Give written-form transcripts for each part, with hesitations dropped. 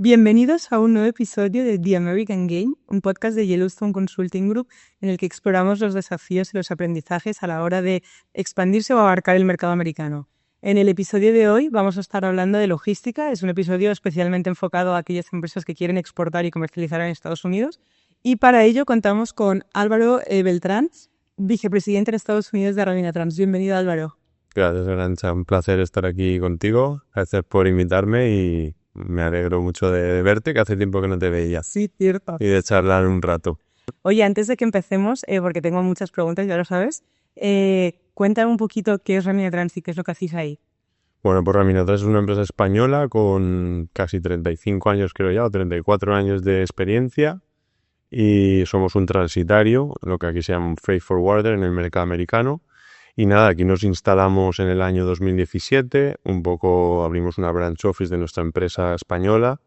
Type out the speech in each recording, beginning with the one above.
Bienvenidos a un nuevo episodio de The American Game, un podcast de Yellowstone Consulting Group en el que exploramos los desafíos y los aprendizajes a la hora de expandirse o abarcar el mercado americano. En el episodio de hoy vamos a estar hablando de logística. Es un episodio especialmente enfocado a aquellas empresas que quieren exportar y comercializar en Estados Unidos. Y para ello contamos con Álvaro Beltrán, vicepresidente en Estados Unidos de Argentina Trans. Bienvenido, Álvaro. Gracias, Arantxa. Un placer estar aquí contigo. Gracias por invitarme y me alegro mucho de verte, que hace tiempo que no te veía. Sí, cierto. Y de charlar un rato. Oye, antes de que empecemos, porque tengo muchas preguntas, ya lo sabes, cuéntame un poquito qué es Argentina Trans y qué es lo que hacéis ahí. Bueno, pues Raminatrans es una empresa española con casi 35 años, creo ya, o 34 años de experiencia. Y somos un transitario, lo que aquí se llama un freight forwarder en el mercado americano. Y nada, aquí nos instalamos en el año 2017, un poco abrimos una branch office de nuestra empresa española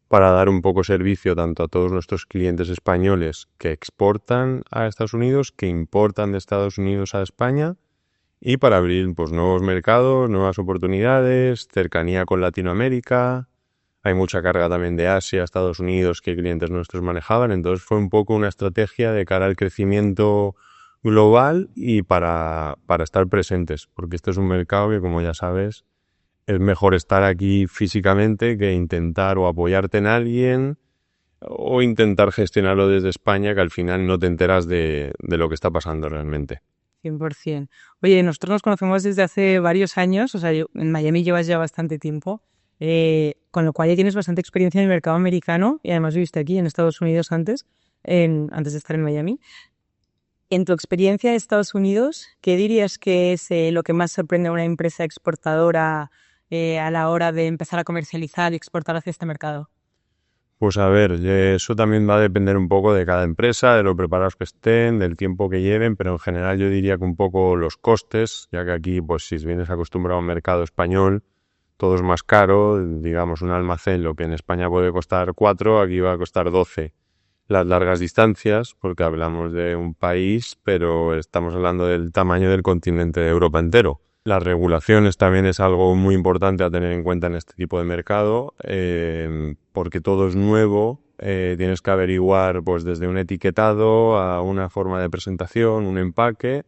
para dar un poco servicio tanto a todos nuestros clientes españoles que exportan a Estados Unidos, que importan de Estados Unidos a España y para abrir pues nuevos mercados, nuevas oportunidades, cercanía con Latinoamérica. Hay mucha carga también de Asia, Estados Unidos que clientes nuestros manejaban, entonces fue un poco una estrategia de cara al crecimiento global y para estar presentes, porque este es un mercado que, como ya sabes, es mejor estar aquí físicamente que intentar o apoyarte en alguien o intentar gestionarlo desde España, que al final no te enteras de lo que está pasando realmente. 100%. Oye, nosotros nos conocemos desde hace varios años, o sea, en Miami llevas ya bastante tiempo, con lo cual ya tienes bastante experiencia en el mercado americano y además viviste aquí en Estados Unidos antes de estar en Miami. En tu experiencia en Estados Unidos, ¿qué dirías que es lo que más sorprende a una empresa exportadora a la hora de empezar a comercializar y exportar hacia este mercado? Pues a ver, eso también va a depender un poco de cada empresa, de lo preparados que estén, del tiempo que lleven, pero en general yo diría que un poco los costes, ya que aquí, pues si vienes acostumbrado a un mercado español, todo es más caro, digamos un almacén, lo que en España puede costar 4, aquí va a costar 12. Las largas distancias, porque hablamos de un país, pero estamos hablando del tamaño del continente de Europa entero. Las regulaciones también es algo muy importante a tener en cuenta en este tipo de mercado, porque todo es nuevo, tienes que averiguar pues desde un etiquetado a una forma de presentación, un empaque.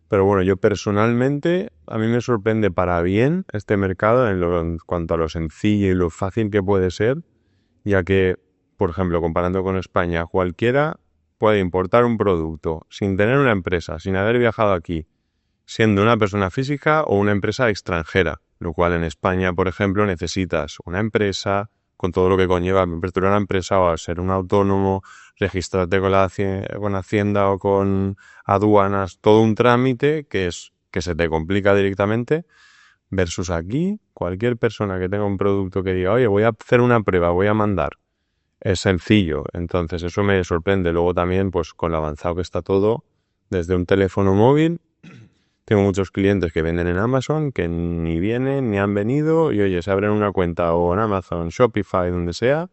Pero bueno, yo personalmente, a mí me sorprende para bien este mercado en cuanto a lo sencillo y lo fácil que puede ser, ya que, por ejemplo, comparando con España, cualquiera puede importar un producto sin tener una empresa, sin haber viajado aquí, siendo una persona física o una empresa extranjera, lo cual en España, por ejemplo, necesitas una empresa con todo lo que conlleva apertura de una empresa o al ser un autónomo, registrarte con Hacienda o con aduanas, todo un trámite que se te complica directamente, versus aquí, cualquier persona que tenga un producto que diga, oye, voy a hacer una prueba, voy a mandar, es sencillo. Entonces eso me sorprende. Luego también, pues con lo avanzado que está todo, desde un teléfono móvil, tengo muchos clientes que venden en Amazon, que ni vienen, ni han venido, y oye, se abren una cuenta o en Amazon, Shopify, donde sea,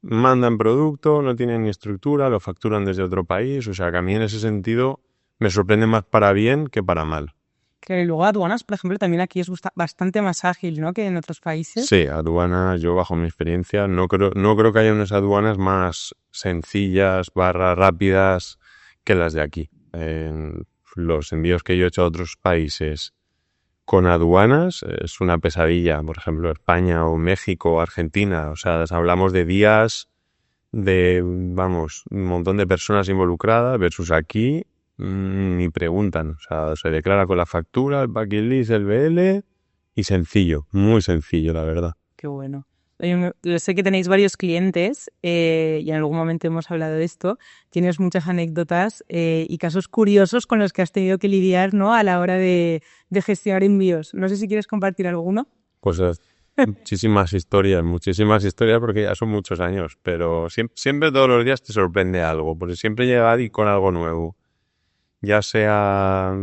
mandan producto, no tienen ni estructura, lo facturan desde otro país, o sea que a mí en ese sentido me sorprende más para bien que para mal. Que luego aduanas, por ejemplo, también aquí es bastante más ágil, ¿no?, que en otros países. Sí, aduanas, yo bajo mi experiencia, no creo que haya unas aduanas más sencillas, rápidas que las de aquí. Los envíos que yo he hecho a otros países con aduanas es una pesadilla, por ejemplo, España o México o Argentina, o sea, hablamos de días de, vamos, un montón de personas involucradas versus aquí ni preguntan, o sea, se declara con la factura, el bucket list, el BL y sencillo, muy sencillo, la verdad. Qué bueno. Oye, yo sé que tenéis varios clientes y en algún momento hemos hablado de esto. Tienes muchas anécdotas y casos curiosos con los que has tenido que lidiar, ¿no?, a la hora de gestionar envíos. No sé si quieres compartir alguno. Pues muchísimas historias porque ya son muchos años, pero siempre todos los días te sorprende algo, porque siempre llega alguien con algo nuevo. Ya sea,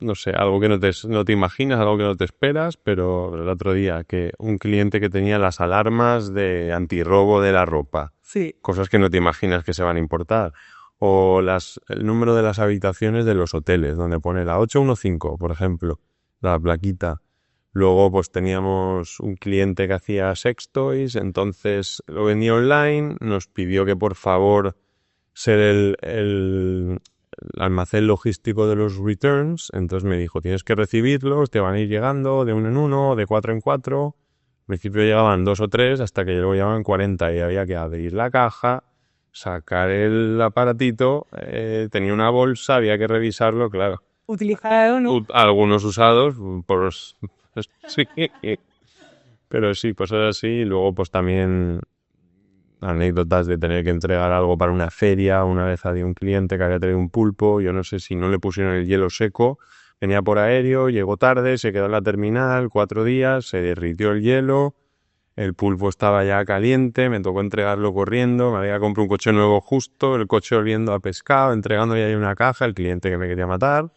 no sé, algo que no te imaginas, algo que no te esperas, pero el otro día que un cliente que tenía las alarmas de antirrobo de la ropa, Sí. Cosas que no te imaginas que se van a importar, o el número de las habitaciones de los hoteles, donde pone la 815, por ejemplo, la plaquita. Luego pues teníamos un cliente que hacía sex toys, entonces lo vendía online, nos pidió que por favor ser el almacén logístico de los returns, entonces me dijo, tienes que recibirlos, te van a ir llegando de uno en uno, de cuatro en cuatro. Al principio llegaban 2 o 3, hasta que luego llegaban 40 y había que abrir la caja, sacar el aparatito, tenía una bolsa, había que revisarlo, claro. Utilizado, ¿no? Algunos usados, por sí, pero sí, cosas así. Y luego pues también anécdotas de tener que entregar algo para una feria. Una vez había un cliente que había traído un pulpo, yo no sé si no le pusieron el hielo seco, venía por aéreo, llegó tarde, se quedó en la terminal 4 días, se derritió el hielo, el pulpo estaba ya caliente, me tocó entregarlo corriendo, me había comprado un coche nuevo justo, el coche oliendo a pescado, entregando ya ahí una caja, el cliente que me quería matar.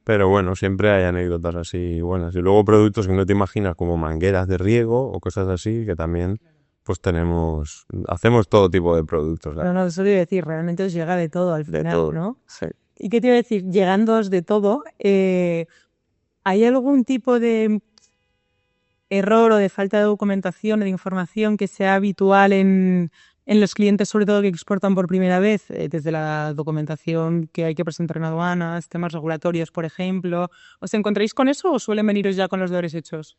Pero bueno, siempre hay anécdotas así buenas. Y luego productos que no te imaginas, como mangueras de riego o cosas así, que también pues hacemos todo tipo de productos. No, no, eso te iba a decir, realmente os llega de todo al De final, todo. ¿no? Sí. ¿Y qué te iba a decir? Llegándoos de todo, ¿hay algún tipo de error o de falta de documentación o de información que sea habitual en los clientes, sobre todo que exportan por primera vez, desde la documentación que hay que presentar en aduanas, temas regulatorios, por ejemplo? ¿Os encontráis con eso o suelen veniros ya con los deberes hechos?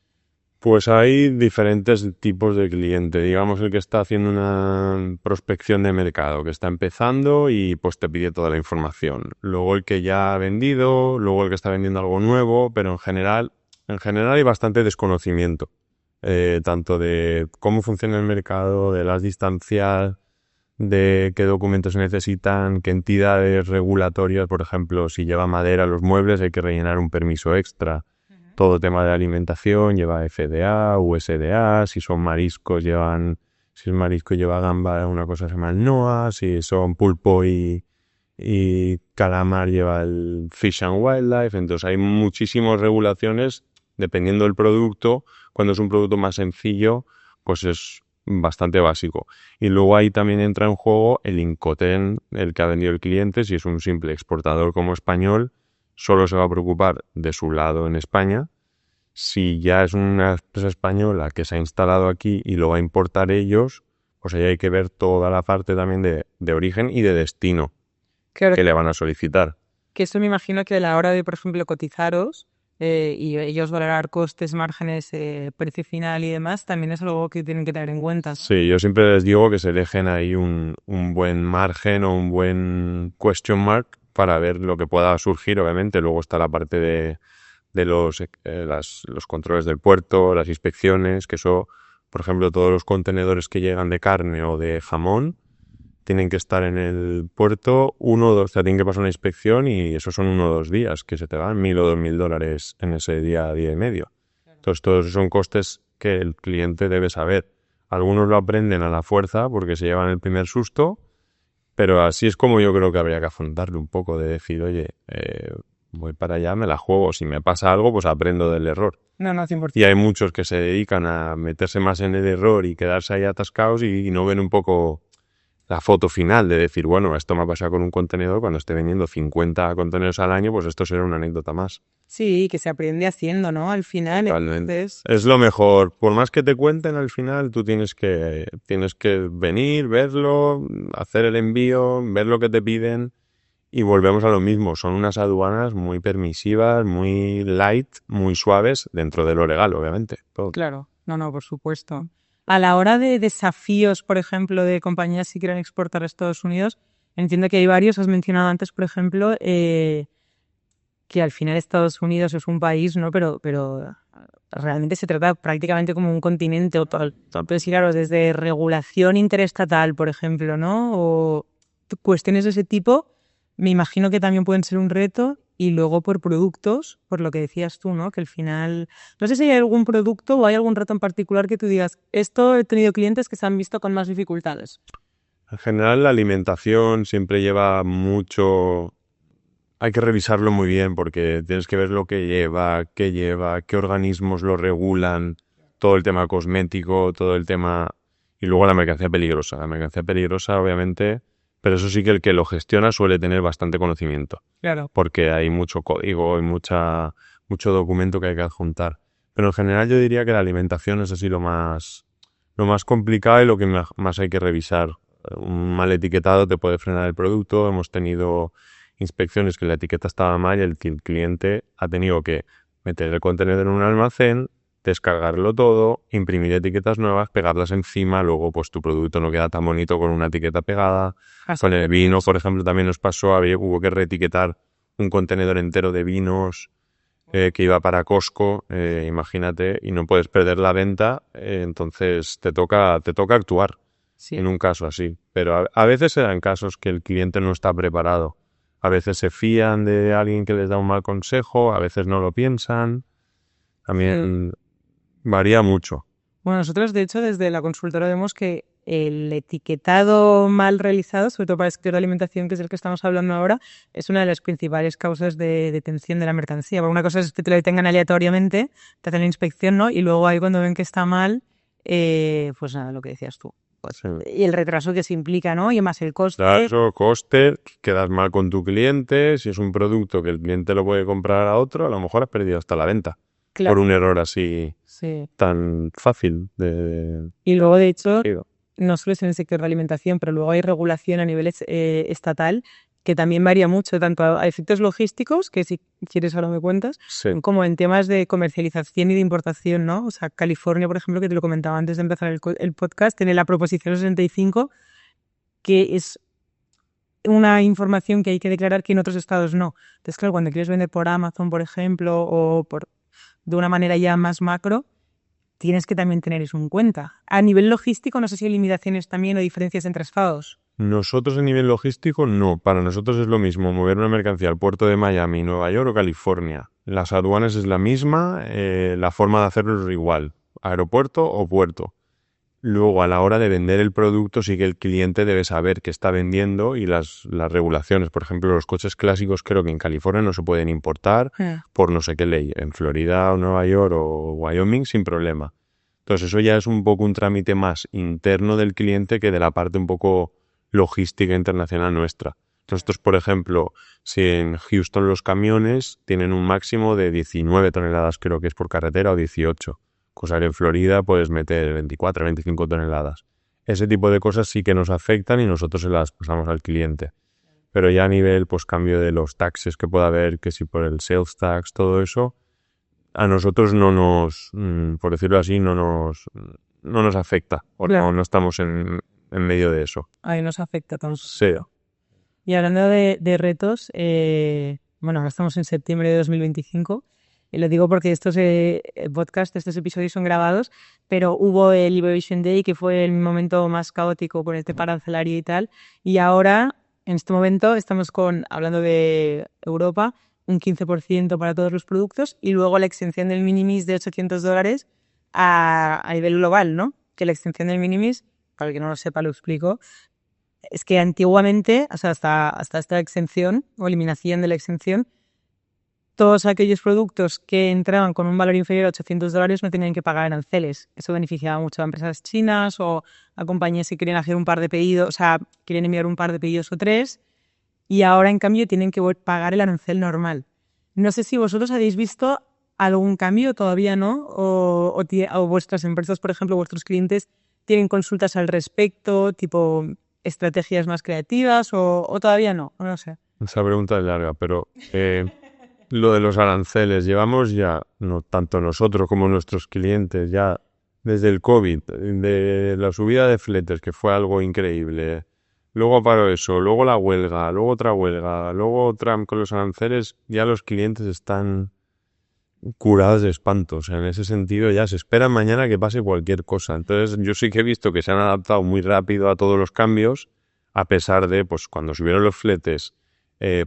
Pues hay diferentes tipos de cliente. Digamos, el que está haciendo una prospección de mercado, que está empezando y pues te pide toda la información. Luego el que ya ha vendido, luego el que está vendiendo algo nuevo, pero en general hay bastante desconocimiento. Tanto de cómo funciona el mercado, de las distancias, de qué documentos se necesitan, qué entidades regulatorias, por ejemplo, si lleva madera los muebles hay que rellenar un permiso extra. Todo tema de alimentación lleva FDA, USDA, si son mariscos si es marisco lleva gamba, una cosa se llama el NOAA, si son pulpo y calamar lleva el Fish and Wildlife. Entonces hay muchísimas regulaciones dependiendo del producto. Cuando es un producto más sencillo, pues es bastante básico. Y luego ahí también entra en juego el Incoterm, el que ha vendido el cliente. Si es un simple exportador como español, solo se va a preocupar de su lado en España. Si ya es una empresa española que se ha instalado aquí y lo va a importar ellos, pues ahí hay que ver toda la parte también de origen y de destino Claro, que le van a solicitar. que eso me imagino que a la hora de, por ejemplo, cotizaros y ellos valorar costes, márgenes, precio final y demás, también es algo que tienen que tener en cuenta, ¿no? Sí, yo siempre les digo que se dejen ahí un buen margen o un buen question mark para ver lo que pueda surgir, obviamente. Luego está la parte de los controles del puerto, las inspecciones, que eso, por ejemplo, todos los contenedores que llegan de carne o de jamón tienen que estar en el puerto 1 o 2, o sea, tienen que pasar una inspección y eso son 1 o 2 días que se te van $1.000 o $2.000 en ese día y medio. Entonces, todos esos son costes que el cliente debe saber. Algunos lo aprenden a la fuerza porque se llevan el primer susto, pero así es como yo creo que habría que afrontarlo un poco, de decir, oye, voy para allá, me la juego, si me pasa algo, pues aprendo del error. No, no, 100%. Y hay muchos que se dedican a meterse más en el error y quedarse ahí atascados y no ven un poco la foto final de decir, bueno, esto me ha pasado con un contenedor, cuando esté vendiendo 50 contenedores al año, pues esto será una anécdota más. Sí, que se aprende haciendo, ¿no? Al final, Totalmente. entonces, Es lo mejor. Por más que te cuenten, al final tú tienes que venir, verlo, hacer el envío, ver lo que te piden y volvemos a lo mismo. Son unas aduanas muy permisivas, muy light, muy suaves, dentro de lo legal, obviamente. Todo. claro, no, no, por supuesto. A la hora de desafíos, por ejemplo, de compañías que quieran exportar a Estados Unidos, entiendo que hay varios. Has mencionado antes, por ejemplo, que al final Estados Unidos es un país, ¿no? Pero realmente se trata prácticamente como un continente o tal. Pero sí, claro, desde regulación interestatal, por ejemplo, ¿no? O cuestiones de ese tipo, me imagino que también pueden ser un reto. Y luego por productos, por lo que decías tú, ¿no? Que al final, no sé si hay algún producto o hay algún reto en particular que tú digas, esto he tenido clientes que se han visto con más dificultades. En general, la alimentación siempre lleva mucho. Hay que revisarlo muy bien porque tienes que ver lo que lleva, qué organismos lo regulan, todo el tema cosmético, todo el tema. Y luego la mercancía peligrosa. La mercancía peligrosa, obviamente, pero eso sí que el que lo gestiona suele tener bastante conocimiento. Claro. Porque hay mucho código y mucho documento que hay que adjuntar. Pero en general yo diría que la alimentación es así lo más complicado y lo que más hay que revisar. Un mal etiquetado te puede frenar el producto. Hemos tenido inspecciones que la etiqueta estaba mal y el cliente ha tenido que meter el contenedor en un almacén, descargarlo todo, imprimir etiquetas nuevas, pegarlas encima, luego pues tu producto no queda tan bonito con una etiqueta pegada. Con el vino, por ejemplo, también nos pasó, hubo que reetiquetar un contenedor entero de vinos que iba para Costco, imagínate, y no puedes perder la venta, entonces te toca actuar en un caso así. Pero a veces se dan casos que el cliente no está preparado. A veces se fían de alguien que les da un mal consejo, a veces no lo piensan. También varía mucho. Bueno, nosotros de hecho desde la consultora vemos que el etiquetado mal realizado, sobre todo para el sector de alimentación, que es el que estamos hablando ahora, es una de las principales causas de detención de la mercancía. Porque una cosa es que te lo detengan aleatoriamente, te hacen la inspección, ¿no? Y luego ahí cuando ven que está mal, pues nada, lo que decías tú. Pues, Sí. Y el retraso que se implica, ¿no? Y más el coste. Claro, coste, quedas mal con tu cliente. Si es un producto que el cliente lo puede comprar a otro, a lo mejor has perdido hasta la venta. Claro. Por un error así Sí. tan fácil Y luego, de hecho, no solo es en el sector de alimentación, pero luego hay regulación a nivel estatal que también varía mucho, tanto a efectos logísticos, que si quieres ahora me cuentas, Sí. como en temas de comercialización y de importación, ¿no? O sea, California, por ejemplo, que te lo comentaba antes de empezar el podcast, tiene la Proposición 65, que es una información que hay que declarar que en otros estados no. Entonces, claro, cuando quieres vender por Amazon, por ejemplo, o de una manera ya más macro, tienes que también tener eso en cuenta. A nivel logístico, no sé si hay limitaciones también o diferencias entre estados. Nosotros a nivel logístico no, para nosotros es lo mismo mover una mercancía al puerto de Miami, Nueva York o California. Las aduanas es la misma, la forma de hacerlo es igual, aeropuerto o puerto. Luego a la hora de vender el producto sí que el cliente debe saber qué está vendiendo y las regulaciones. Por ejemplo, los coches clásicos creo que en California no se pueden importar por no sé qué ley. En Florida o Nueva York o Wyoming sin problema. Entonces eso ya es un poco un trámite más interno del cliente que de la parte un poco logística internacional nuestra. Nosotros, por ejemplo, si en Houston los camiones tienen un máximo de 19 toneladas, creo que es por carretera, o 18, cosa que en Florida puedes meter 24, 25 toneladas. Ese tipo de cosas sí que nos afectan y nosotros se las pasamos al cliente. Pero ya a nivel, pues cambio de los taxes que pueda haber, que si por el sales tax, todo eso, a nosotros no nos, por decirlo así, no nos afecta. O Claro. no estamos en medio de eso. Ahí nos afecta tanto. Sí. Y hablando de retos, bueno, ahora estamos en septiembre de 2025, y lo digo porque estos podcasts, estos episodios son grabados, pero hubo el Liberation Day, que fue el momento más caótico por el tema arancelario y tal, y ahora, en este momento, estamos hablando de Europa, un 15% para todos los productos, y luego la exención del minimis de $800 a nivel global, ¿no? Que la exención del minimis, para el que no lo sepa, lo explico. Es que antiguamente, o sea, hasta esta exención o eliminación de la exención, todos aquellos productos que entraban con un valor inferior a $800 no tenían que pagar aranceles. Eso beneficiaba mucho a empresas chinas o a compañías que querían hacer un par de pedidos, o sea, querían enviar un par de pedidos o tres, y ahora, en cambio, tienen que pagar el arancel normal. No sé si vosotros habéis visto algún cambio, todavía no, o vuestras empresas, por ejemplo, vuestros clientes, tienen consultas al respecto, tipo estrategias más creativas, o todavía no lo sé. Esa pregunta es larga, pero lo de los aranceles, llevamos ya, no tanto nosotros como nuestros clientes, ya desde el COVID, de la subida de fletes, que fue algo increíble. Luego paró eso, luego la huelga, luego otra huelga, luego Trump con los aranceles, ya los clientes están curados de espanto. O sea, en ese sentido ya se espera mañana que pase cualquier cosa. Entonces yo sí que he visto que se han adaptado muy rápido a todos los cambios, a pesar de, pues cuando subieron los fletes,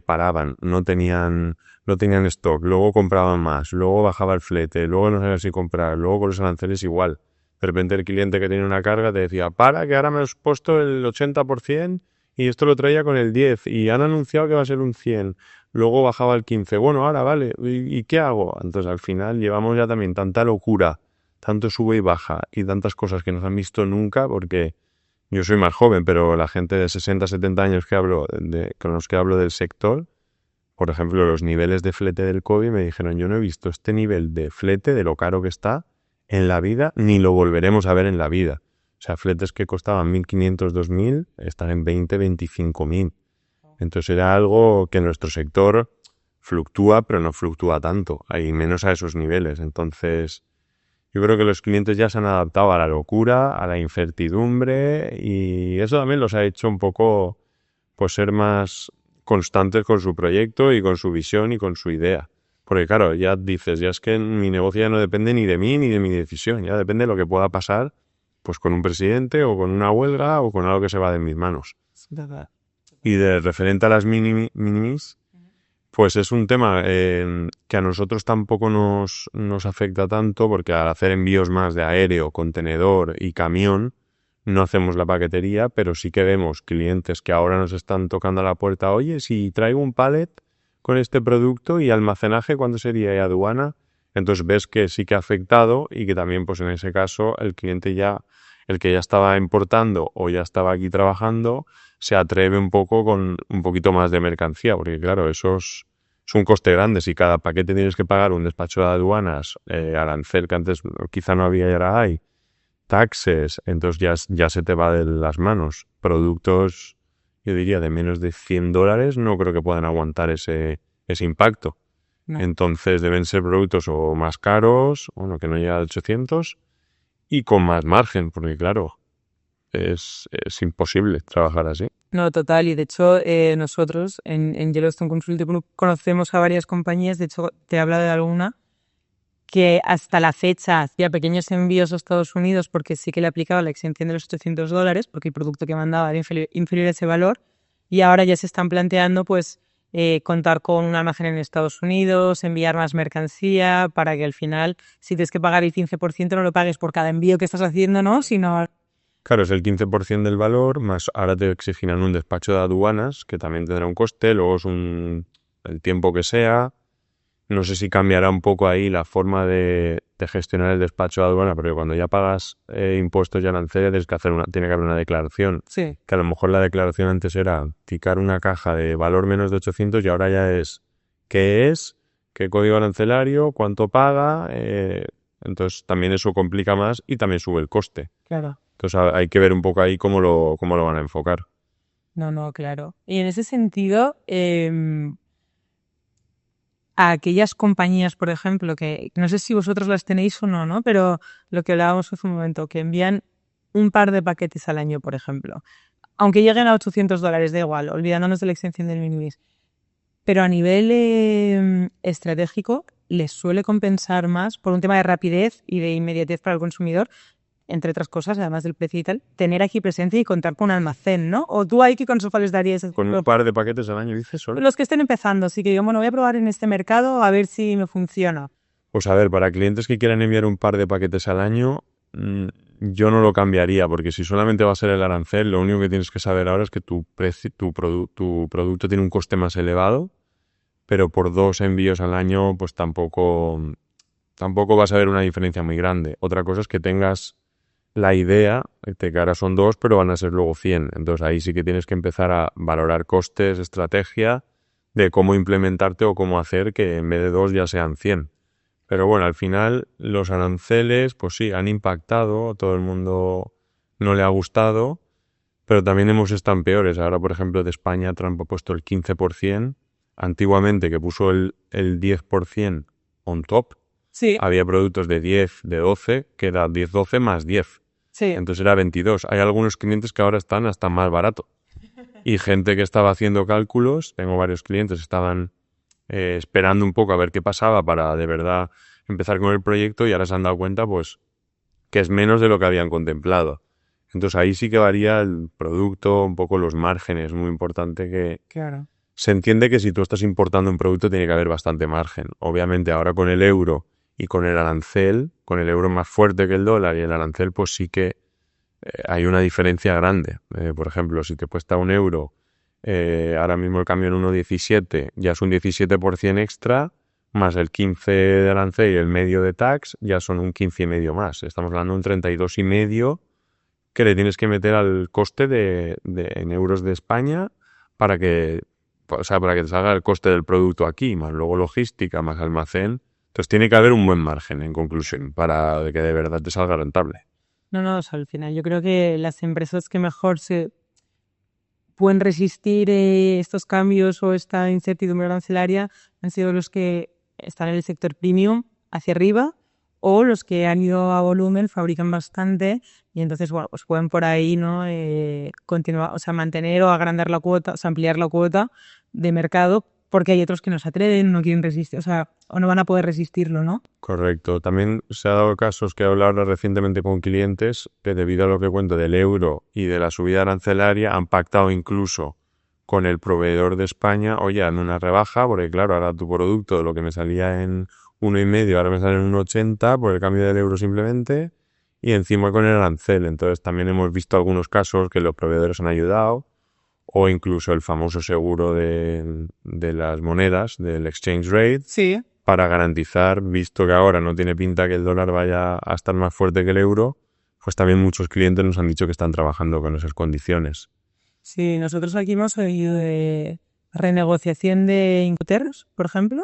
paraban, no tenían stock, luego compraban más, luego bajaba el flete, luego no sabían si comprar, luego con los aranceles igual. De repente el cliente que tenía una carga te decía, que ahora me has puesto el 80% y esto lo traía con el 10% y han anunciado que va a ser un 100%. Luego bajaba el 15%. Bueno, ahora vale, ¿y qué hago? Entonces al final llevamos ya también tanta locura, tanto sube y baja y tantas cosas que no se han visto nunca, porque yo soy más joven, pero la gente de 60, 70 años con los que hablo del sector, por ejemplo, los niveles de flete del COVID, me dijeron, yo no he visto este nivel de flete, de lo caro que está, en la vida, ni lo volveremos a ver en la vida. O sea, fletes que costaban 1.500, 2.000, están en 20, 25.000. Entonces era algo que en nuestro sector fluctúa, pero no fluctúa tanto, y menos a esos niveles. Entonces, yo creo que los clientes ya se han adaptado a la locura, a la incertidumbre, y eso también los ha hecho un poco, pues, ser más constantes con su proyecto y con su visión y con su idea. Porque claro, ya dices, ya es que mi negocio ya no depende ni de mí ni de mi decisión, ya depende de lo que pueda pasar, pues con un presidente o con una huelga o con algo que se va de mis manos. Es verdad. Y de referente a las minimis, pues es un tema que a nosotros tampoco nos afecta tanto, porque al hacer envíos más de aéreo, contenedor y camión, no hacemos la paquetería, pero sí que vemos clientes que ahora nos están tocando a la puerta, oye, si traigo un pallet con este producto y almacenaje, ¿cuánto sería? Y aduana. Entonces ves que sí que ha afectado y que también, pues en ese caso, el cliente ya, el que ya estaba importando o ya estaba aquí trabajando, se atreve un poco con un poquito más de mercancía, porque claro, es un coste grande. Si cada paquete tienes que pagar un despacho de aduanas, arancel que antes quizá no había y ahora hay, taxes, entonces ya se te va de las manos. Productos, yo diría, de menos de $100 no creo que puedan aguantar ese impacto. No. Entonces deben ser productos o más caros, bueno, que no llega a 800, y con más margen, porque claro, es imposible trabajar así. No, total. Y de hecho, nosotros en Yellowstone Consulting Group conocemos a varias compañías. De hecho, te he hablado de alguna que hasta la fecha hacía pequeños envíos a Estados Unidos porque sí que le aplicaba la exención de los $800, porque el producto que mandaba era inferior a ese valor. Y ahora ya se están planteando, pues, contar con un almacén en Estados Unidos, enviar más mercancía, para que al final, si tienes que pagar el 15%, no lo pagues por cada envío que estás haciendo, ¿no? Sino... Claro, es el 15% del valor, más ahora te exigirán un despacho de aduanas, que también tendrá un coste, luego es el tiempo que sea. No sé si cambiará un poco ahí la forma de gestionar el despacho de aduana, pero cuando ya pagas impuestos y aranceles tiene que haber una declaración. Sí. Que a lo mejor la declaración antes era ticar una caja de valor menos de 800 y ahora ya es qué es, qué código arancelario, cuánto paga. Entonces también eso complica más y también sube el coste. Claro. Entonces hay que ver un poco ahí cómo lo van a enfocar. No, claro. Y en ese sentido, a aquellas compañías, por ejemplo, que no sé si vosotros las tenéis o no, ¿no? Pero lo que hablábamos hace un momento, que envían un par de paquetes al año, por ejemplo. Aunque lleguen a $800, da igual, olvidándonos de la exención del minimis. Pero a nivel estratégico, les suele compensar más, por un tema de rapidez y de inmediatez para el consumidor, entre otras cosas, además del precio y tal, tener aquí presencia y contar con un almacén, ¿no? O tú ahí, ¿qué consejo les darías? Con un par de paquetes al año, dices, solo. Los que estén empezando, sí que digo, bueno, voy a probar en este mercado a ver si me funciona. Pues a ver, para clientes que quieran enviar un par de paquetes al año, yo no lo cambiaría, porque si solamente va a ser el arancel, lo único que tienes que saber ahora es que tu producto tiene un coste más elevado, pero por 2 envíos al año, pues tampoco vas a ver una diferencia muy grande. Otra cosa es que tengas la idea de que ahora son 2, pero van a ser luego 100. Entonces ahí sí que tienes que empezar a valorar costes, estrategia, de cómo implementarte o cómo hacer que en vez de 2 ya sean 100. Pero bueno, al final los aranceles, pues sí, han impactado, a todo el mundo no le ha gustado, pero también hemos estado en peores. Ahora, por ejemplo, de España Trump ha puesto el 15%, antiguamente que puso el 10% on top. Sí. Había productos de 10, de 12, que era 10, 12 más 10. Sí. Entonces era 22. Hay algunos clientes que ahora están hasta más barato. Y gente que estaba haciendo cálculos, tengo varios clientes, estaban esperando un poco a ver qué pasaba para de verdad empezar con el proyecto y ahora se han dado cuenta pues que es menos de lo que habían contemplado. Entonces ahí sí que varía el producto, un poco los márgenes, muy importante que... Claro. Se entiende que si tú estás importando un producto tiene que haber bastante margen. Obviamente ahora con el euro y con el arancel, con el euro más fuerte que el dólar y el arancel, pues sí que hay una diferencia grande. Por ejemplo, si te cuesta €1, ahora mismo el cambio en 1,17 ya es un 17% extra, más el 15 de arancel y el medio de tax, ya son un 15,5 más. Estamos hablando de un 32,5 que le tienes que meter al coste en euros de España para que o sea, para que te salga el coste del producto aquí, más luego logística, más almacén. Entonces tiene que haber un buen margen, en conclusión, para que de verdad te salga rentable. No, o sea, al final yo creo que las empresas que mejor se pueden resistir estos cambios o esta incertidumbre arancelaria han sido los que están en el sector premium hacia arriba o los que han ido a volumen, fabrican bastante y entonces, bueno, pues pueden por ahí, ¿no? Continuar, o sea, mantener o agrandar la cuota, o sea, ampliar la cuota de mercado porque hay otros que no se atreven, no quieren resistir, o sea, o no van a poder resistirlo, ¿no? Correcto. También se ha dado casos que he hablado recientemente con clientes que debido a lo que cuento del euro y de la subida arancelaria han pactado incluso con el proveedor de España, oye, hazme una rebaja, porque claro, ahora tu producto, lo que me salía en 1,5, ahora me sale en 1,80 por el cambio del euro simplemente, y encima con el arancel. Entonces también hemos visto algunos casos que los proveedores han ayudado, o incluso el famoso seguro de las monedas, del exchange rate, Sí. para garantizar, visto que ahora no tiene pinta que el dólar vaya a estar más fuerte que el euro, pues también muchos clientes nos han dicho que están trabajando con esas condiciones. Sí, nosotros aquí hemos oído de renegociación de Incoterms, por ejemplo,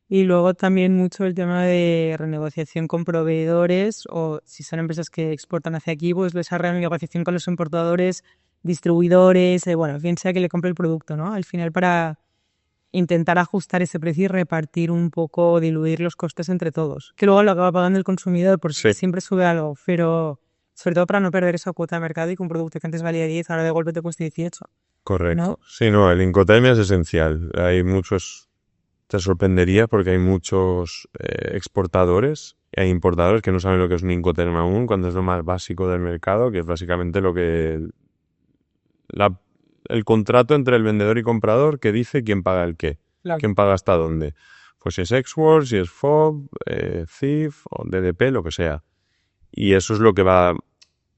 y luego también mucho el tema de renegociación con proveedores o si son empresas que exportan hacia aquí, pues esa renegociación con los importadores, distribuidores, bueno, bien sea que le compre el producto, ¿no? Al final para intentar ajustar ese precio y repartir un poco, diluir los costes entre todos, que luego lo acaba pagando el consumidor porque Sí. siempre sube algo, pero sobre todo para no perder esa cuota de mercado y que un producto que antes valía 10 ahora de golpe te cueste 18. Correcto. ¿No? Sí, no, el Incoterm es esencial. Hay muchos, te sorprendería porque hay muchos exportadores y hay importadores que no saben lo que es un Incoterm aún, cuando es lo más básico del mercado, que es básicamente lo que el contrato entre el vendedor y comprador que dice quién paga el qué, Claro. quién paga hasta dónde. Pues si es Ex-Works, si es FOB, CIF o DDP, lo que sea. Y eso es lo que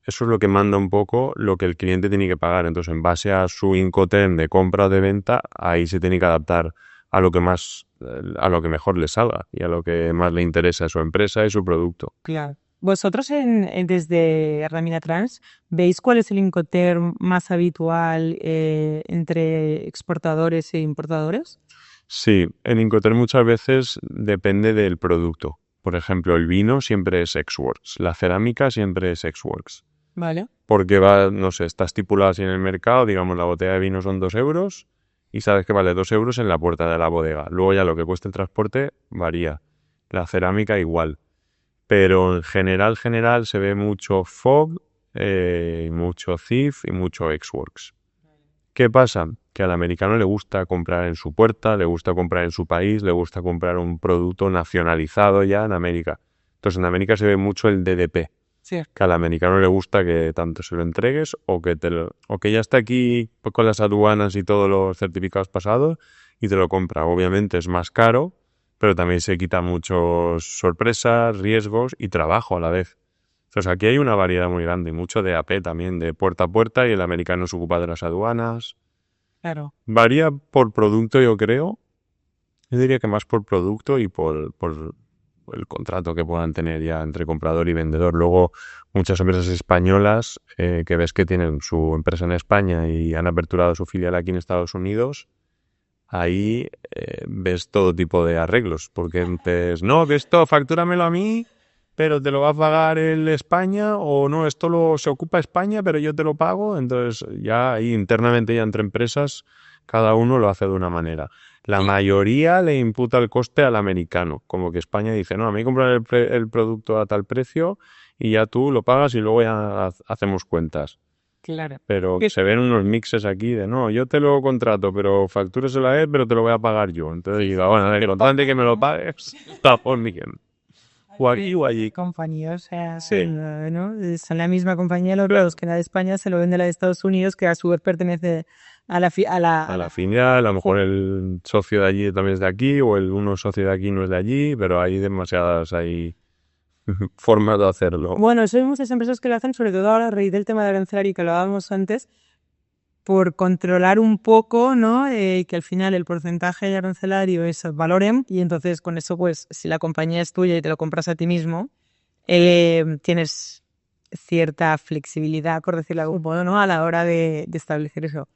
eso es lo que manda un poco lo que el cliente tiene que pagar. Entonces, en base a su Incoterm de compra o de venta, ahí se tiene que adaptar a lo que a lo que mejor le salga y a lo que más le interesa a su empresa y su producto. Claro. Vosotros desde Ramina Trans, ¿veis cuál es el Incoterm más habitual entre exportadores e importadores? Sí, en Incoterm muchas veces depende del producto. Por ejemplo, el vino siempre es Ex-Works, la cerámica siempre es Ex-Works. Vale. Porque va, no sé, está estipulado así en el mercado, digamos, la botella de vino son 2 euros y sabes que vale 2 euros en la puerta de la bodega. Luego ya lo que cuesta el transporte varía. La cerámica igual. Pero en general se ve mucho FOB, mucho CIF y mucho Ex-Works. ¿Qué pasa? Que al americano le gusta comprar en su puerta, le gusta comprar en su país, le gusta comprar un producto nacionalizado ya en América. Entonces en América se ve mucho el DDP, Sí. que al americano le gusta que tanto se lo entregues o que ya está aquí pues, con las aduanas y todos los certificados pasados y te lo compra. Obviamente es más caro, pero también se quita muchas sorpresas, riesgos y trabajo a la vez. Entonces aquí hay una variedad muy grande, y mucho de AP también, de puerta a puerta, y el americano se ocupa de las aduanas. Claro. Varía por producto, yo creo. Yo diría que más por producto y por el contrato que puedan tener ya entre comprador y vendedor. Luego, muchas empresas españolas que ves que tienen su empresa en España y han aperturado su filial aquí en Estados Unidos, ahí ves todo tipo de arreglos. Porque entonces, no, que esto factúramelo a mí, pero te lo va a pagar el España, o no, se ocupa España, pero yo te lo pago. Entonces, ya ahí internamente, ya entre empresas, cada uno lo hace de una manera. La mayoría le imputa el coste al americano, como que España dice, no, a mí comprar el producto a tal precio y ya tú lo pagas y luego ya hacemos cuentas. Claro. Pero se ven unos mixes aquí de, no, yo te lo contrato, pero factúreselo a él, pero te lo voy a pagar yo. Entonces digo, bueno, de constante que me lo pagues, está por bien. O aquí o allí. Compañía, o sea, Sí. ¿no? Son la misma compañía, los lados que la de España se lo vende la de Estados Unidos, que a su vez pertenece a la A la filial, a lo mejor el socio de allí también es de aquí, o el uno socio de aquí no es de allí, pero hay demasiadas formas de hacerlo. Bueno, eso hay muchas empresas que lo hacen, sobre todo ahora a raíz del tema de arancelario que lo hablábamos antes, por controlar un poco, ¿no? Que al final el porcentaje de arancelario es valorem y entonces con eso, pues, si la compañía es tuya y te lo compras a ti mismo, tienes cierta flexibilidad, por decirlo de algún modo, ¿no? A la hora de establecer eso.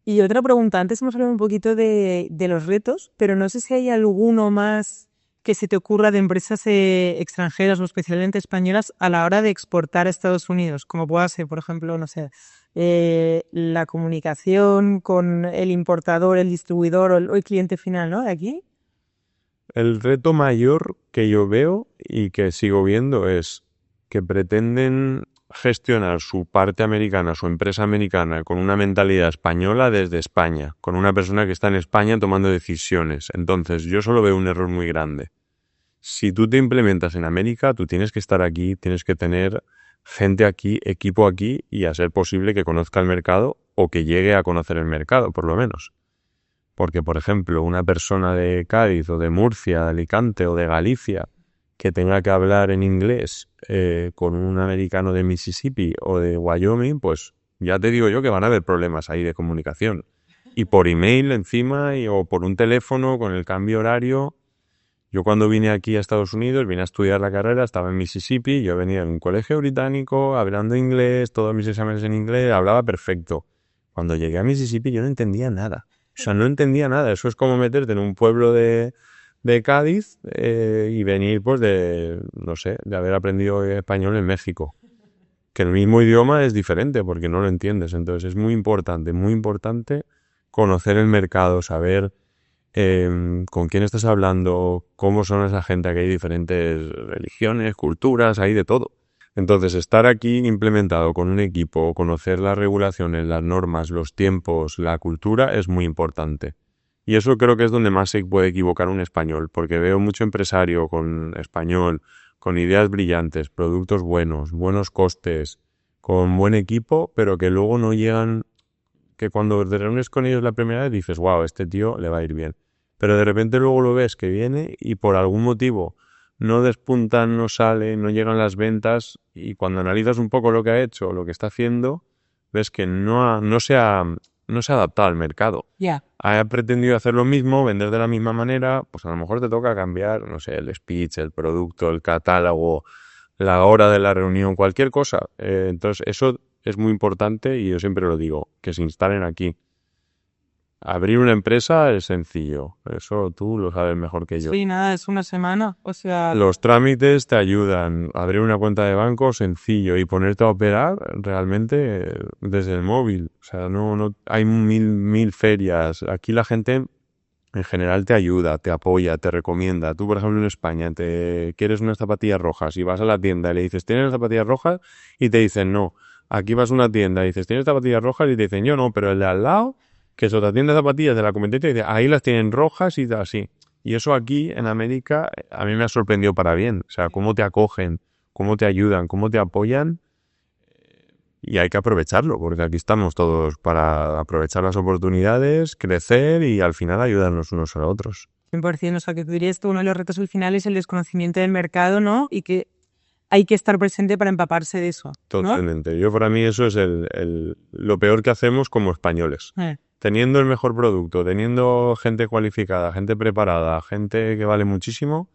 Y otra pregunta, antes hemos hablado un poquito de los retos, pero no sé si hay alguno más que se te ocurra de empresas extranjeras o especialmente españolas a la hora de exportar a Estados Unidos, como pueda ser, por ejemplo, no sé, la comunicación con el importador, el distribuidor o el cliente final, ¿no? De aquí. El reto mayor que yo veo y que sigo viendo es que pretenden gestionar su parte americana, su empresa americana, con una mentalidad española desde España, con una persona que está en España tomando decisiones. Entonces, yo solo veo un error muy grande. Si tú te implementas en América, tú tienes que estar aquí, tienes que tener gente aquí, equipo aquí y a ser posible que conozca el mercado o que llegue a conocer el mercado, por lo menos. Porque, por ejemplo, una persona de Cádiz o de Murcia, de Alicante o de Galicia que tenga que hablar en inglés con un americano de Mississippi o de Wyoming, pues ya te digo yo que van a haber problemas ahí de comunicación. Y por email encima o por un teléfono con el cambio horario. Yo cuando vine aquí a Estados Unidos, vine a estudiar la carrera, estaba en Mississippi, yo venía en un colegio británico, hablando inglés, todos mis exámenes en inglés, hablaba perfecto. Cuando llegué a Mississippi yo no entendía nada. O sea, no entendía nada. Eso es como meterte en un pueblo de Cádiz y venir, pues, no sé, de haber aprendido español en México. Que el mismo idioma es diferente porque no lo entiendes. Entonces es muy importante conocer el mercado, saber con quién estás hablando, cómo son esa gente, que hay diferentes religiones, culturas, hay de todo. Entonces, estar aquí implementado con un equipo, conocer las regulaciones, las normas, los tiempos, la cultura, es muy importante. Y eso creo que es donde más se puede equivocar un español, porque veo mucho empresario con español, con ideas brillantes, productos buenos, buenos costes, con buen equipo, pero que luego no llegan, que cuando te reúnes con ellos la primera vez dices, wow, este tío le va a ir bien. Pero de repente luego lo ves que viene y por algún motivo no despuntan, no sale, no llegan las ventas y cuando analizas un poco lo que ha hecho, lo que está haciendo, ves que no se ha adaptado al mercado. Ya. Ha pretendido hacer lo mismo, vender de la misma manera, pues a lo mejor te toca cambiar, no sé, el speech, el producto, el catálogo, la hora de la reunión, cualquier cosa. Entonces eso es muy importante y yo siempre lo digo, que se instalen aquí. Abrir una empresa es sencillo, eso tú lo sabes mejor que yo. Sí, nada, es una semana, o sea... Los trámites te ayudan, abrir una cuenta de banco sencillo y ponerte a operar realmente desde el móvil. O sea, no hay mil ferias. Aquí la gente en general te ayuda, te apoya, te recomienda. Tú, por ejemplo, en España te quieres unas zapatillas rojas y vas a la tienda y le dices, ¿tienes zapatillas rojas? Y te dicen, no. Aquí vas a una tienda y dices, ¿tienes zapatillas rojas? Y te dicen, yo no, pero el de al lado, que es otra tienda de zapatillas de la competencia, dice, ahí las tienen rojas y así. Y eso aquí en América a mí me ha sorprendido para bien. O sea, cómo te acogen, cómo te ayudan, cómo te apoyan. Y hay que aprovecharlo, porque aquí estamos todos para aprovechar las oportunidades, crecer y al final ayudarnos unos a otros. 100%, o sea, que tú dirías que uno de los retos al final es el desconocimiento del mercado, ¿no? Y que hay que estar presente para empaparse de eso, ¿no? Totalmente. Yo para mí eso es lo peor que hacemos como españoles. Teniendo el mejor producto, teniendo gente cualificada, gente preparada, gente que vale muchísimo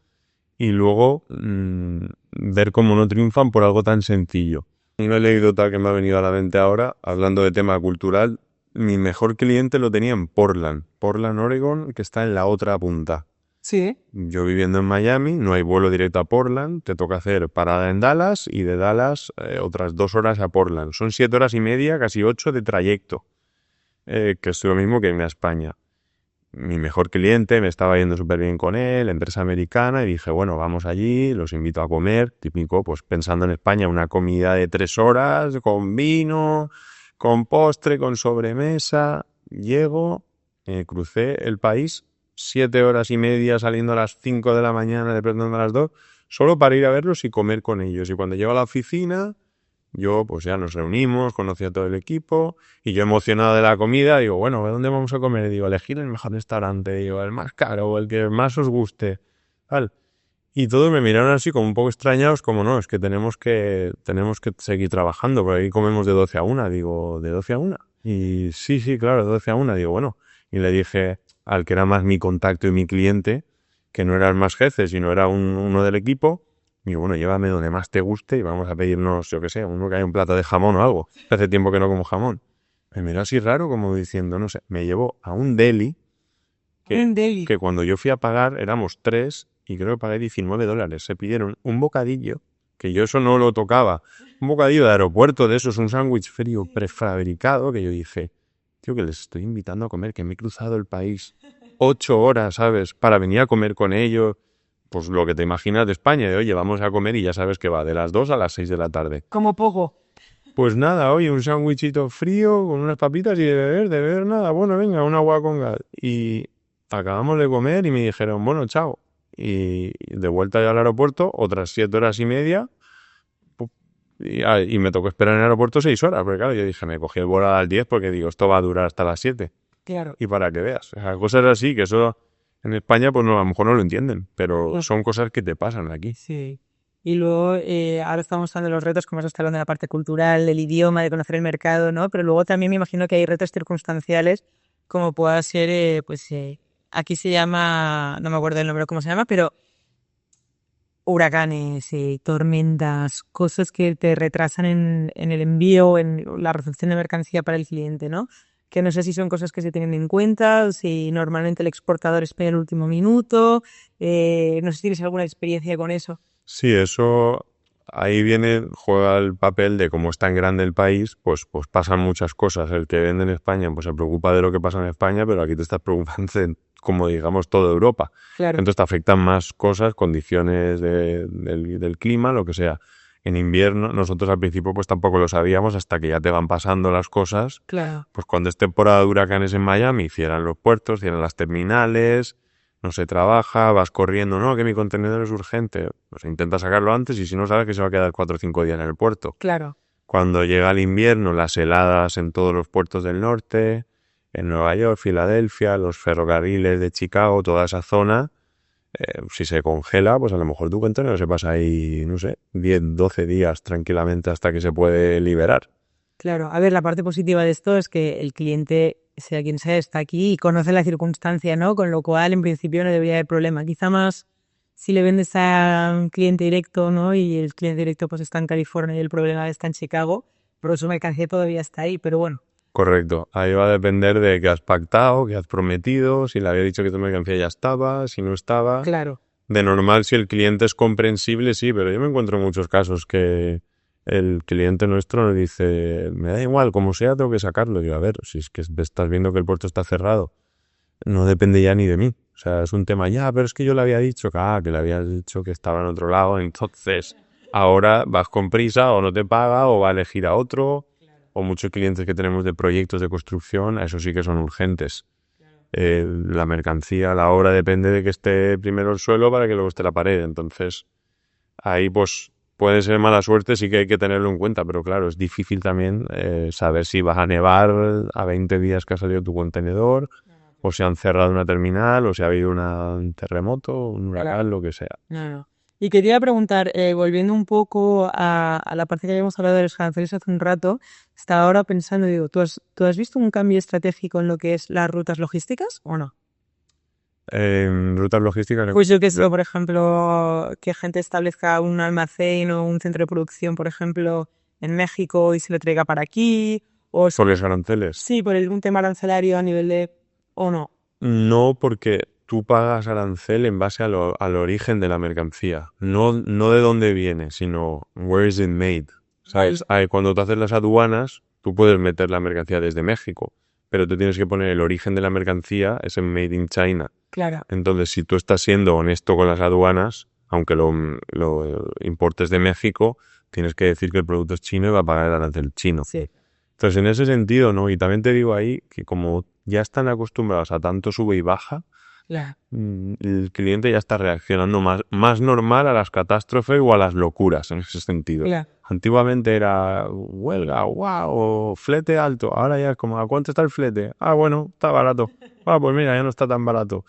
y luego ver cómo no triunfan por algo tan sencillo. Una anécdota que me ha venido a la mente ahora, hablando de tema cultural, mi mejor cliente lo tenía en Portland, Oregon, que está en la otra punta. Sí. Yo viviendo en Miami, no hay vuelo directo a Portland, te toca hacer parada en Dallas y de Dallas otras 2 horas a Portland. Son 7 horas y media, casi 8 de trayecto, que es lo mismo que irme a España. Mi mejor cliente, me estaba yendo súper bien con él, empresa americana, y dije, bueno, vamos allí, los invito a comer, típico, pues pensando en España, una comida de 3 horas, con vino, con postre, con sobremesa. Llego, crucé el país, 7 horas y media saliendo a las 5 de la mañana, despertando a las 2, solo para ir a verlos y comer con ellos. Y cuando llego a la oficina, yo pues ya nos reunimos, conocí a todo el equipo y yo emocionado de la comida, digo, bueno, ¿a dónde vamos a comer? Y digo, elegir el mejor restaurante, digo, el más caro o el que más os guste, tal. Y todos me miraron así como un poco extrañados, como no, es que tenemos que seguir trabajando, porque ahí comemos de 12 a 1, digo, ¿de 12 a 1? Y sí, claro, de 12 a 1, digo, bueno. Y le dije al que era más mi contacto y mi cliente, que no era el más jefe, sino era uno del equipo, y bueno, llévame donde más te guste y vamos a pedirnos, yo qué sé, uno que haya un plato de jamón o algo. Hace tiempo que no como jamón. Me miró así raro como diciendo, no sé, me llevó a un deli que cuando yo fui a pagar éramos 3 y creo que pagué $19. Se pidieron un bocadillo, que yo eso no lo tocaba, un bocadillo de aeropuerto de esos, un sándwich frío prefabricado, que yo dije, tío, que les estoy invitando a comer, que me he cruzado el país 8 horas, ¿sabes? Para venir a comer con ellos. Pues lo que te imaginas de España, de oye, vamos a comer y ya sabes que va de las 2 a las 6 de la tarde. Como poco. Pues nada, oye, un sándwichito frío con unas papitas y de beber nada. Bueno, venga, una agua con gas. Y acabamos de comer y me dijeron, bueno, chao. Y de vuelta ya al aeropuerto, otras 7 horas y media. Y me tocó esperar en el aeropuerto 6 horas. Porque claro, yo dije, me cogí el vuelo a las 10 porque digo, esto va a durar hasta las 7. Claro. Y para que veas. O sea, cosas así, que eso en España pues no, a lo mejor no lo entienden. Pero son cosas que te pasan aquí. Sí. Y luego, ahora estamos hablando de los retos, como has estado hablando de la parte cultural, del idioma, de conocer el mercado, ¿no? Pero luego también me imagino que hay retos circunstanciales, como pueda ser, aquí se llama, no me acuerdo el nombre, cómo se llama, pero huracanes, tormentas, cosas que te retrasan en el envío, en la recepción de mercancía para el cliente, ¿no? Que no sé si son cosas que se tienen en cuenta, o si normalmente el exportador espera el último minuto, no sé si tienes alguna experiencia con eso. Sí, eso ahí juega el papel de cómo es tan grande el país, pues pasan muchas cosas. El que vende en España pues se preocupa de lo que pasa en España, pero aquí te estás preocupando de, como digamos, toda Europa. Claro. Entonces te afectan más cosas, condiciones del clima, lo que sea. En invierno, nosotros al principio pues tampoco lo sabíamos hasta que ya te van pasando las cosas. Claro. Pues cuando es temporada de huracanes en Miami, cierran los puertos, cierran las terminales, no se trabaja, vas corriendo, no, que mi contenedor es urgente. Pues intenta sacarlo antes y si no sabes que se va a quedar 4 o 5 días en el puerto. Claro. Cuando llega el invierno, las heladas en todos los puertos del norte, en Nueva York, Filadelfia, los ferrocarriles de Chicago, toda esa zona, si se congela, pues a lo mejor tu contenedor se pasa ahí, no sé, 10, 12 días tranquilamente hasta que se puede liberar. Claro, a ver, la parte positiva de esto es que el cliente, sea quien sea, está aquí y conoce la circunstancia, ¿no? Con lo cual, en principio, no debería haber problema. Quizá más si le vendes a un cliente directo, ¿no? Y el cliente directo pues está en California y el problema está en Chicago, pero su mercancía todavía está ahí, pero bueno. Correcto. Ahí va a depender de qué has pactado, qué has prometido, si le había dicho que tu mercancía ya estaba, si no estaba. Claro. De normal, si el cliente es comprensible, sí, pero yo me encuentro en muchos casos que el cliente nuestro nos dice, me da igual, como sea, tengo que sacarlo. Y yo, a ver, si es que estás viendo que el puerto está cerrado, no depende ya ni de mí. O sea, es un tema, ya, pero es que yo le había dicho que le había dicho que estaba en otro lado, entonces ahora vas con prisa o no te paga o va a elegir a otro. O muchos clientes que tenemos de proyectos de construcción, eso sí que son urgentes. La mercancía, la obra depende de que esté primero el suelo para que luego esté la pared. Entonces, ahí pues puede ser mala suerte, sí que hay que tenerlo en cuenta, pero claro, es difícil también saber si vas a nevar a 20 días que ha salido tu contenedor, o si han cerrado una terminal, o si ha habido un terremoto, un huracán, lo que sea. No. Y quería preguntar, volviendo un poco a la parte que habíamos hablado de los aranceles hace un rato, estaba ahora pensando, digo, ¿tú has visto un cambio estratégico en lo que es las rutas logísticas o no? Rutas logísticas. Pues yo que sé, por ejemplo, que gente establezca un almacén o un centro de producción, por ejemplo, en México y se lo traiga para aquí, o ¿Por los aranceles? sí, por un tema arancelario a nivel de... o no. No, porque tú pagas arancel en base al origen de la mercancía, no de dónde viene, sino where is it made. ¿Sabes? Cuando tú haces las aduanas, tú puedes meter la mercancía desde México, pero tú tienes que poner el origen de la mercancía, es en Made in China. Claro. Entonces, si tú estás siendo honesto con las aduanas, aunque lo importes de México, tienes que decir que el producto es chino y va a pagar el arancel chino. Sí. Entonces, en ese sentido, ¿no? Y también te digo ahí que como ya están acostumbrados a tanto sube y baja, el cliente ya está reaccionando más normal a las catástrofes o a las locuras en ese sentido. Antiguamente era huelga, wow, o flete alto. Ahora ya es como, ¿a cuánto está el flete? Ah, bueno, está barato. Ah, pues mira, ya no está tan barato.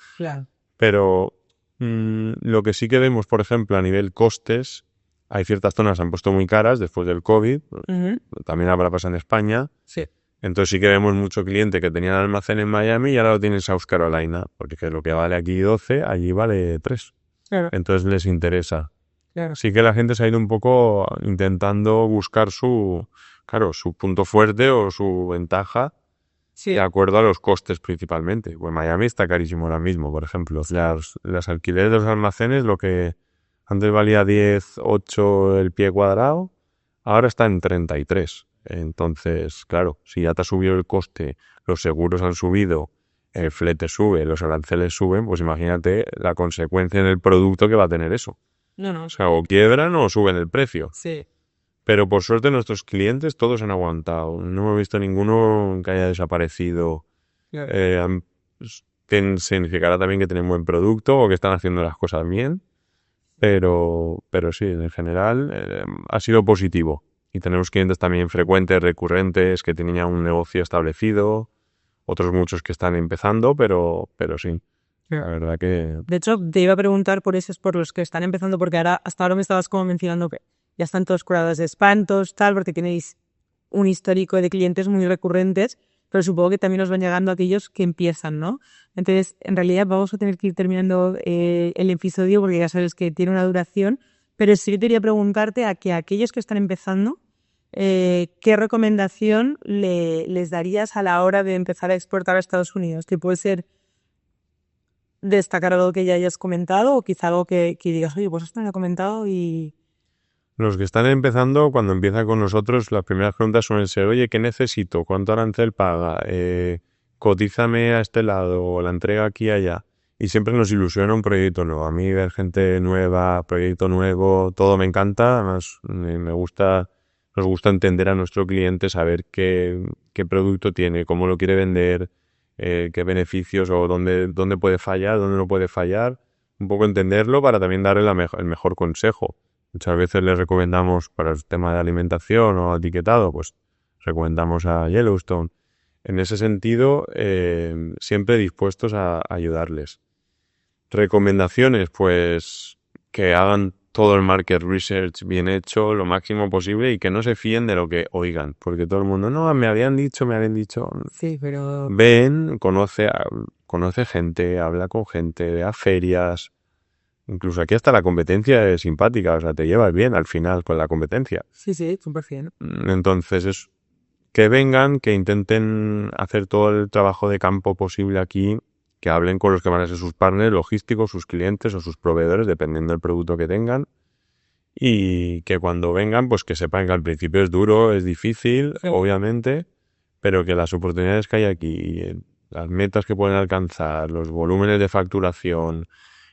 Pero lo que sí que vemos, por ejemplo, a nivel costes, hay ciertas zonas que se han puesto muy caras después del COVID. También habrá pasado en España. Sí. Entonces sí que vemos mucho cliente que tenía el almacén en Miami y ahora lo tiene en South Carolina, porque lo que vale aquí 12, allí vale 3. Claro. Entonces les interesa. Claro. Sí que la gente se ha ido un poco intentando buscar su punto fuerte o su ventaja Sí. de acuerdo a los costes principalmente. Pues Miami está carísimo ahora mismo, por ejemplo. Las alquileres de los almacenes, lo que antes valía 10, 8 el pie cuadrado, ahora está en 33. Entonces, claro, si ya te ha subido el coste, los seguros han subido, el flete sube, los aranceles suben, pues imagínate la consecuencia en el producto que va a tener eso. No, no. O sea, o quiebran o suben el precio. Sí. Pero por suerte nuestros clientes todos han aguantado. No hemos visto ninguno que haya desaparecido. Claro. Que significará también que tienen buen producto o que están haciendo las cosas bien. Pero sí, en general ha sido positivo. Y tenemos clientes también frecuentes, recurrentes, que tenían un negocio establecido. Otros muchos que están empezando, pero sí. La verdad que De hecho, te iba a preguntar por esos, por los que están empezando, porque ahora, hasta ahora me estabas como mencionando que ya están todos curados de espantos, tal, porque tenéis un histórico de clientes muy recurrentes, pero supongo que también os van llegando aquellos que empiezan, ¿no? Entonces, en realidad vamos a tener que ir terminando el episodio porque ya sabes que tiene una duración, pero sí que quería preguntarte a que aquellos que están empezando, ¿qué recomendación les darías a la hora de empezar a exportar a Estados Unidos? Que puede ser destacar algo que ya hayas comentado o quizá algo que digas, oye, pues esto me lo he comentado y... los que están empezando, cuando empiezan con nosotros, las primeras preguntas suelen ser, oye, ¿qué necesito? ¿Cuánto arancel paga? Cotízame a este lado o la entrega aquí y allá. Y siempre nos ilusiona un proyecto nuevo. A mí ver gente nueva, proyecto nuevo, todo me encanta. Además, me gusta, nos gusta entender a nuestro cliente, saber qué producto tiene, cómo lo quiere vender, qué beneficios o dónde puede fallar, dónde no puede fallar. Un poco entenderlo para también darle el mejor consejo. Muchas veces les recomendamos para el tema de alimentación o etiquetado, pues recomendamos a Yellowstone. En ese sentido, siempre dispuestos a ayudarles. Recomendaciones, pues que hagan todo el market research bien hecho, lo máximo posible y que no se fíen de lo que oigan, porque todo el mundo, no, me habían dicho. Sí, pero... Ven, conoce gente, habla con gente, ve a ferias. Incluso aquí hasta la competencia es simpática, o sea, te llevas bien al final con la competencia. Sí, 100%. Entonces es que vengan, que intenten hacer todo el trabajo de campo posible aquí, que hablen con los que van a ser sus partners logísticos, sus clientes o sus proveedores, dependiendo del producto que tengan. Y que cuando vengan, pues que sepan que al principio es duro, es difícil, Sí. obviamente, pero que las oportunidades que hay aquí, las metas que pueden alcanzar, los volúmenes de facturación,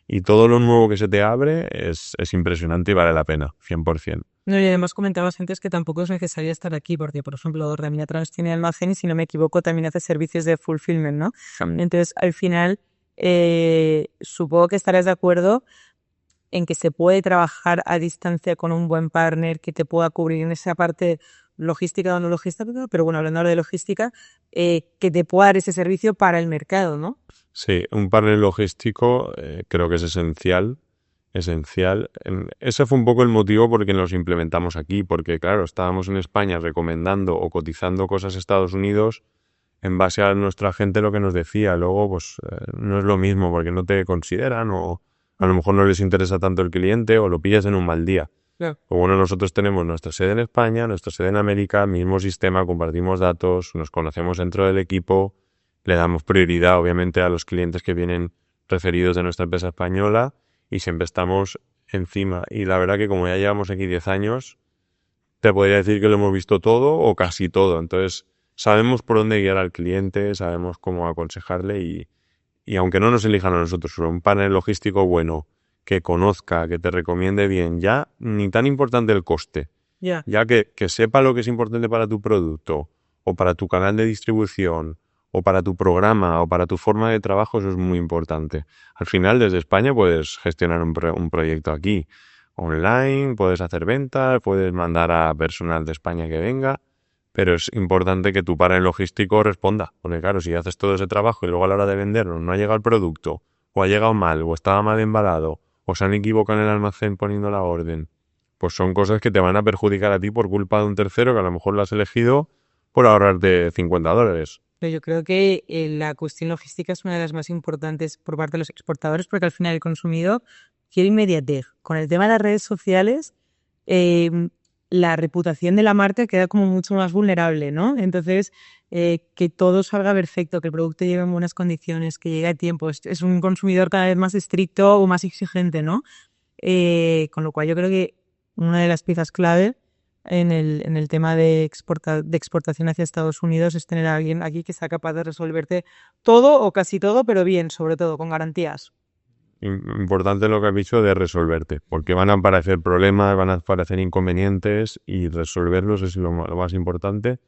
y todo lo nuevo que se te abre es impresionante y vale la pena, 100%. No, y además comentabas antes que tampoco es necesario estar aquí, porque, por ejemplo, Ramina Trans tiene almacén y, si no me equivoco, también hace servicios de fulfillment, ¿no? Entonces, al final, supongo que estarás de acuerdo en que se puede trabajar a distancia con un buen partner que te pueda cubrir en esa parte logística o no logística, pero bueno, hablando ahora de logística, que te pueda dar ese servicio para el mercado, ¿no? Sí, un partner logístico creo que es esencial. Ese fue un poco el motivo por el que nos implementamos aquí, porque claro, estábamos en España recomendando o cotizando cosas a Estados Unidos en base a nuestra gente lo que nos decía. Luego, pues no es lo mismo porque no te consideran o a lo mejor no les interesa tanto el cliente o lo pillas en un mal día. Claro. O bueno, nosotros tenemos nuestra sede en España, nuestra sede en América, mismo sistema, compartimos datos, nos conocemos dentro del equipo, le damos prioridad obviamente a los clientes que vienen referidos de nuestra empresa española y siempre estamos encima. Y la verdad que como ya llevamos aquí 10 años, te podría decir que lo hemos visto todo o casi todo. Entonces, sabemos por dónde guiar al cliente, sabemos cómo aconsejarle y aunque no nos elijan a nosotros, un panel logístico bueno, que conozca, que te recomiende bien, ya ni tan importante el coste, Ya. ya que sepa lo que es importante para tu producto o para tu canal de distribución o para tu programa o para tu forma de trabajo, eso es muy importante. Al final, desde España puedes gestionar un proyecto aquí online, puedes hacer ventas, puedes mandar a personal de España que venga, pero es importante que tu partner logístico responda, porque claro, si haces todo ese trabajo y luego a la hora de venderlo no ha llegado el producto, o ha llegado mal, o estaba mal embalado, o se han equivocado en el almacén poniendo la orden, pues son cosas que te van a perjudicar a ti por culpa de un tercero que a lo mejor lo has elegido por ahorrarte $50. Pero yo creo que la cuestión logística es una de las más importantes por parte de los exportadores, porque al final el consumidor quiere inmediatez. Con el tema de las redes sociales, la reputación de la marca queda como mucho más vulnerable, ¿no? Entonces, que todo salga perfecto, que el producto llegue en buenas condiciones, que llegue a tiempo. Es un consumidor cada vez más estricto o más exigente, ¿no? Con lo cual yo creo que una de las piezas clave en el tema de exportación hacia Estados Unidos es tener a alguien aquí que sea capaz de resolverte todo o casi todo, pero bien, sobre todo, con garantías. Importante lo que has dicho de resolverte, porque van a aparecer problemas, van a aparecer inconvenientes y resolverlos es lo más importante.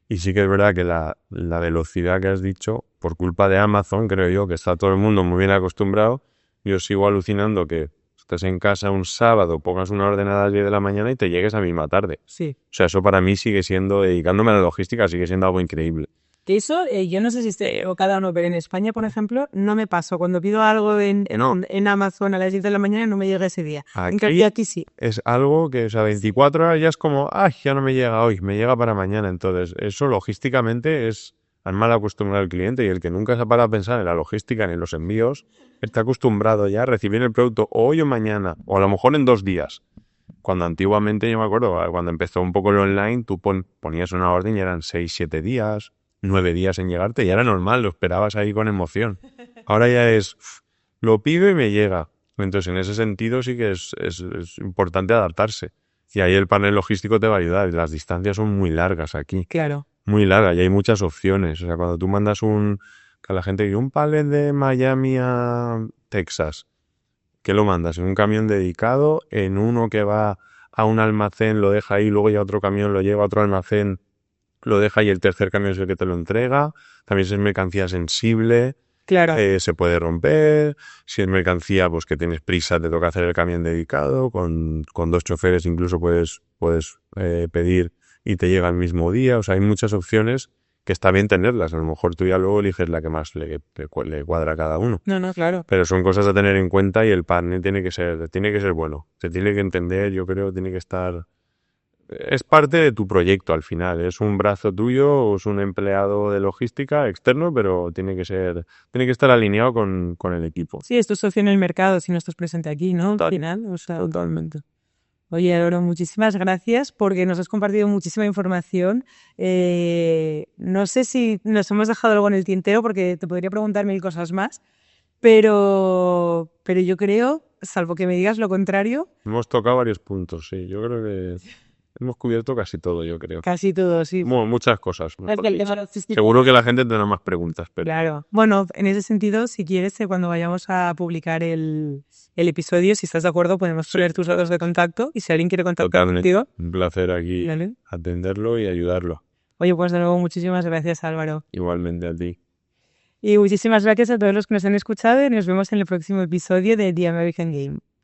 Y sí que es verdad que la velocidad que has dicho, por culpa de Amazon, creo yo, que está todo el mundo muy bien acostumbrado, yo sigo alucinando que estés en casa un sábado, pongas una orden a las 10 de la mañana y te llegues a misma tarde. Sí. O sea, eso para mí sigue siendo, dedicándome a la logística, sigue siendo algo increíble. Que eso, yo no sé si esté o cada uno, pero en España, por ejemplo, no me pasó. Cuando pido algo en Amazon a las 10 de la mañana no me llega ese día. Aquí sí. Es algo que, o sea, 24 horas ya es como, ay, ya no me llega hoy, me llega para mañana. Entonces, eso logísticamente es al mal acostumbrado al cliente, y el que nunca se ha parado a pensar en la logística ni en los envíos, está acostumbrado ya a recibir el producto hoy o mañana, o a lo mejor en 2 días. Cuando antiguamente, yo me acuerdo, cuando empezó un poco el online, tú ponías una orden y eran 6, 7 días, 9 días en llegarte, y era normal, lo esperabas ahí con emoción. Ahora ya es, lo pido y me llega. Entonces, en ese sentido sí que es importante adaptarse. Y ahí el panel logístico te va a ayudar. Las distancias son muy largas aquí. Claro. Muy largas, y hay muchas opciones. O sea, cuando tú mandas a la gente dice, un pallet de Miami a Texas, ¿qué lo mandas? ¿En un camión dedicado? ¿En uno que va a un almacén, lo deja ahí, luego ya otro camión lo lleva a otro almacén, lo deja y el tercer camión es el que te lo entrega? También si es mercancía sensible, claro, se puede romper. Si es mercancía, pues que tienes prisa, te toca hacer el camión dedicado, con 2 choferes incluso puedes pedir y te llega el mismo día. O sea, hay muchas opciones que está bien tenerlas. A lo mejor tú ya luego eliges la que más le cuadra a cada uno. No, claro. Pero son cosas a tener en cuenta, y el partner tiene que ser bueno. Se tiene que entender, yo creo, tiene que estar... Es parte de tu proyecto al final. Es un brazo tuyo o es un empleado de logística externo, pero tiene que estar alineado con el equipo. Sí, es tu socio en el mercado si no estás presente aquí, ¿no? Al final, o sea, totalmente. Oye, Aurora, muchísimas gracias porque nos has compartido muchísima información. No sé si nos hemos dejado algo en el tintero porque te podría preguntar 1000 cosas más, pero yo creo, salvo que me digas lo contrario... Hemos tocado varios puntos, sí. Yo creo que hemos cubierto casi todo, yo creo. Casi todo, sí. Bueno, muchas cosas. Seguro que la gente tendrá más preguntas. Pero... Claro. Bueno, en ese sentido, si quieres, cuando vayamos a publicar el episodio, si estás de acuerdo, podemos poner tus datos de contacto, y si alguien quiere contactar contigo... Un placer aquí atenderlo y ayudarlo. Oye, pues de nuevo, muchísimas gracias, Álvaro. Igualmente a ti. Y muchísimas gracias a todos los que nos han escuchado, y nos vemos en el próximo episodio de The American Game.